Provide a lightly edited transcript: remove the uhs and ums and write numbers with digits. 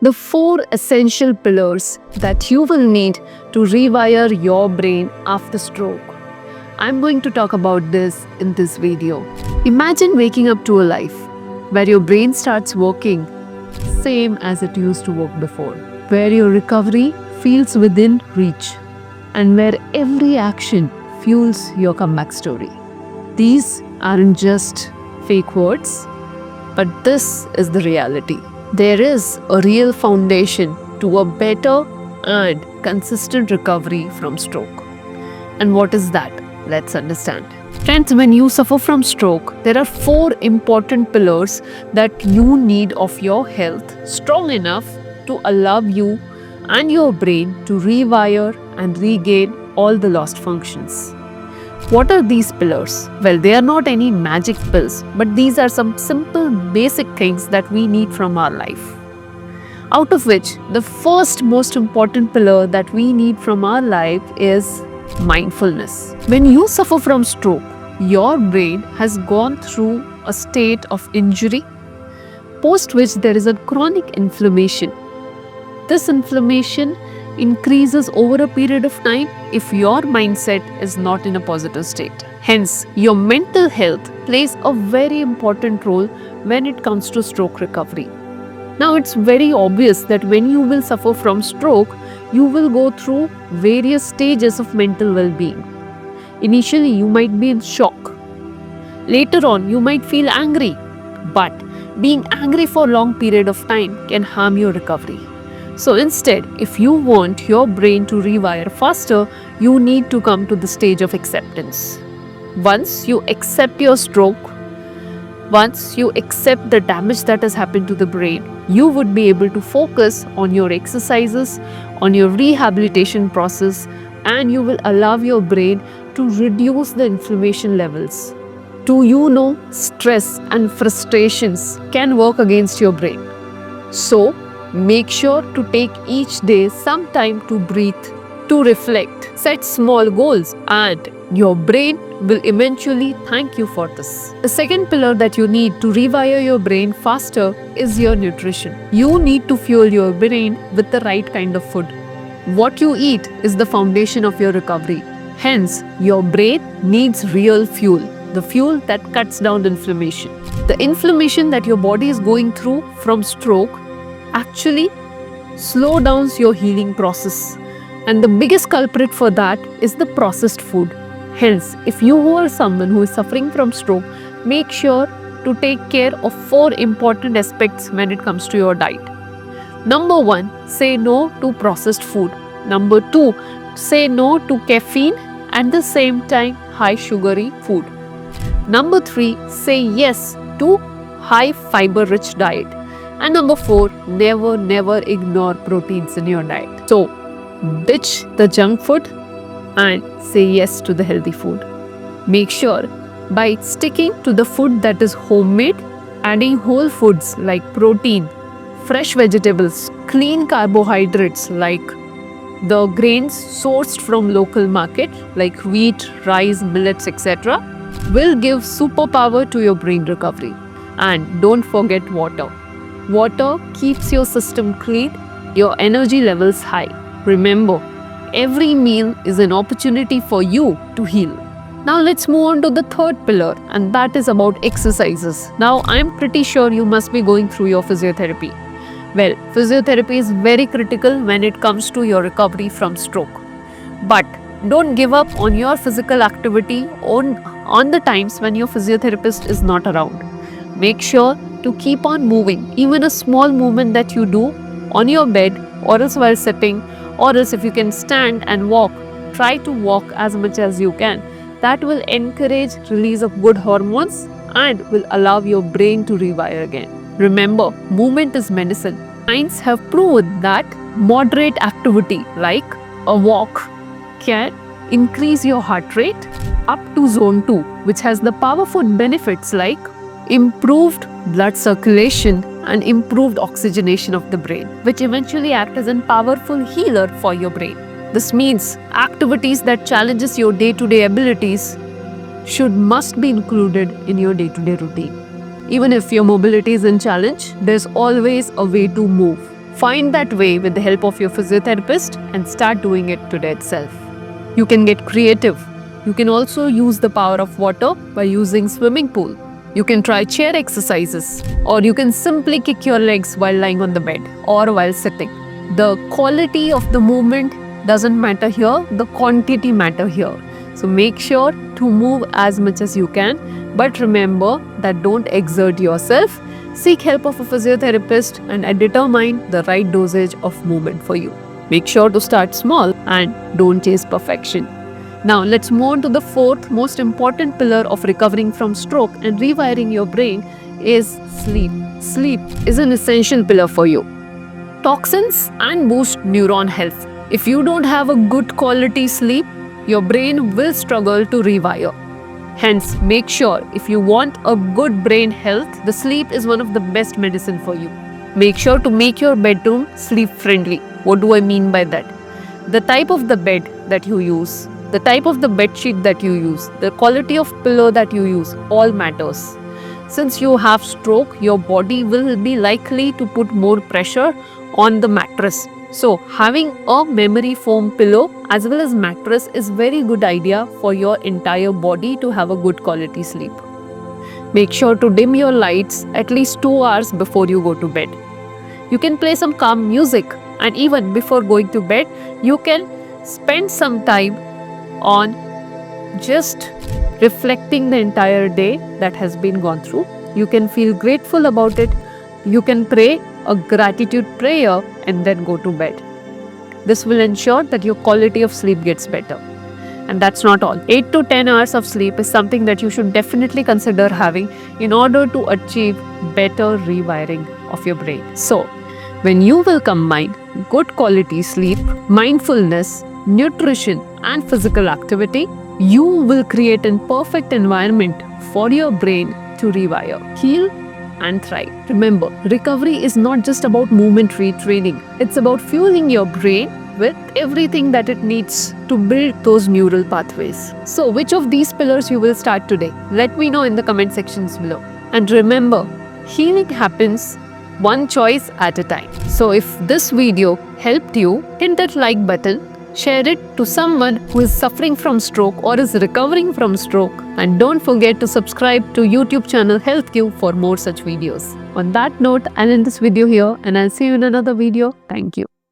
the 4 essential pillars that you will need to rewire your brain after stroke. I'm going to talk about this in this video. Imagine waking up to a life where your brain starts working same as it used to work before, where your recovery feels within reach, and where every action fuels your comeback story. These aren't just fake words, but this is the reality. There is a real foundation to a better and consistent recovery from stroke. And what is that? Let's understand. Friends, when you suffer from stroke, there are 4 important pillars that you need of your health strong enough to allow you and your brain to rewire and regain all the lost functions. What are these pillars? Well, they are not any magic pills, but these are some simple basic things that we need from our life. Out of which, the first most important pillar that we need from our life is mindfulness. When you suffer from stroke, your brain has gone through a state of injury, post which there is a chronic inflammation. This inflammation increases over a period of time if your mindset is not in a positive state. Hence, your mental health plays a very important role when it comes to stroke recovery. Now, it's very obvious that when you will suffer from stroke, you will go through various stages of mental well-being. Initially, you might be in shock. Later on, you might feel angry. But being angry for a long period of time can harm your recovery. So instead, if you want your brain to rewire faster, you need to come to the stage of acceptance. Once you accept your stroke, once you accept the damage that has happened to the brain, you would be able to focus on your exercises, on your rehabilitation process, and you will allow your brain to reduce the inflammation levels. Stress and frustrations can work against your brain. So, make sure to take each day some time to breathe, to reflect, set small goals, and your brain will eventually thank you for this. The second pillar that you need to rewire your brain faster is your nutrition. You need to fuel your brain with the right kind of food. What you eat is the foundation of your recovery. Hence, your brain needs real fuel, the fuel that cuts down inflammation. The inflammation that your body is going through from stroke actually slow down your healing process, and the biggest culprit for that is the processed food. Hence, if you are someone who is suffering from stroke, make sure to take care of 4 important aspects when it comes to your diet. Number 1, say no to processed food. Number 2, say no to caffeine and at the same time high sugary food. Number 3, say yes to high fiber rich diet. And number 4, never ignore proteins in your diet. So, ditch the junk food and say yes to the healthy food. Make sure by sticking to the food that is homemade, adding whole foods like protein, fresh vegetables, clean carbohydrates like the grains sourced from local market like wheat, rice, millets, etc. will give superpower to your brain recovery. And don't forget water. Water keeps your system clean, your energy levels high. Remember, every meal is an opportunity for you to heal. Now let's move on to the third pillar, and that is about exercises. Now I'm pretty sure you must be going through your physiotherapy. Well, physiotherapy is very critical when it comes to your recovery from stroke. But don't give up on your physical activity on the times when your physiotherapist is not around. Make sure to keep on moving. Even a small movement that you do on your bed or else while sitting, or else if you can stand and walk, try to walk as much as you can. That will encourage release of good hormones and will allow your brain to rewire again. Remember, movement is medicine. Science have proven that moderate activity like a walk can increase your heart rate up to zone 2, which has the powerful benefits like improved blood circulation and improved oxygenation of the brain, which eventually act as a powerful healer for your brain. This means activities that challenges your day-to-day abilities must be included in your day-to-day routine. Even if your mobility is in challenge, there's always a way to move. Find that way with the help of your physiotherapist and start doing it today itself. You can get creative. You can also use the power of water by using swimming pool. You can try chair exercises, or you can simply kick your legs while lying on the bed or while sitting. The quality of the movement doesn't matter here, the quantity matter here. So make sure to move as much as you can, but remember that don't exert yourself. Seek help of a physiotherapist and determine the right dosage of movement for you. Make sure to start small and don't chase perfection. Now let's move on to the fourth most important pillar of recovering from stroke and rewiring your brain is sleep. Sleep is an essential pillar for you. Toxins and boost neuron health. If you don't have a good quality sleep, your brain will struggle to rewire. Hence, make sure if you want a good brain health, the sleep is one of the best medicine for you. Make sure to make your bedroom sleep friendly. What do I mean by that? The type of the bed that you use, the type of the bed sheet that you use, the quality of pillow that you use, all matters. Since you have stroke, your body will be likely to put more pressure on the mattress. So having a memory foam pillow as well as mattress is very good idea for your entire body to have a good quality sleep. Make sure to dim your lights at least 2 hours before you go to bed. You can play some calm music, and even before going to bed, you can spend some time on just reflecting the entire day that has been gone through. You can feel grateful about it. You can pray a gratitude prayer and then go to bed. This will ensure that your quality of sleep gets better. And that's not all. 8 to 10 hours of sleep is something that you should definitely consider having in order to achieve better rewiring of your brain. So, when you will combine good quality sleep, mindfulness, nutrition, and physical activity, you will create a perfect environment for your brain to rewire, heal, and thrive. Remember, recovery is not just about movement retraining. It's about fueling your brain with everything that it needs to build those neural pathways. So, which of these pillars you will start today? Let me know in the comment sections below. And remember, healing happens one choice at a time. So, if this video helped you, hit that like button, share it to someone who is suffering from stroke or is recovering from stroke, and don't forget to subscribe to YouTube channel HealthQ for more such videos. On that note, I'll end this video here and I'll see you in another video. Thank you.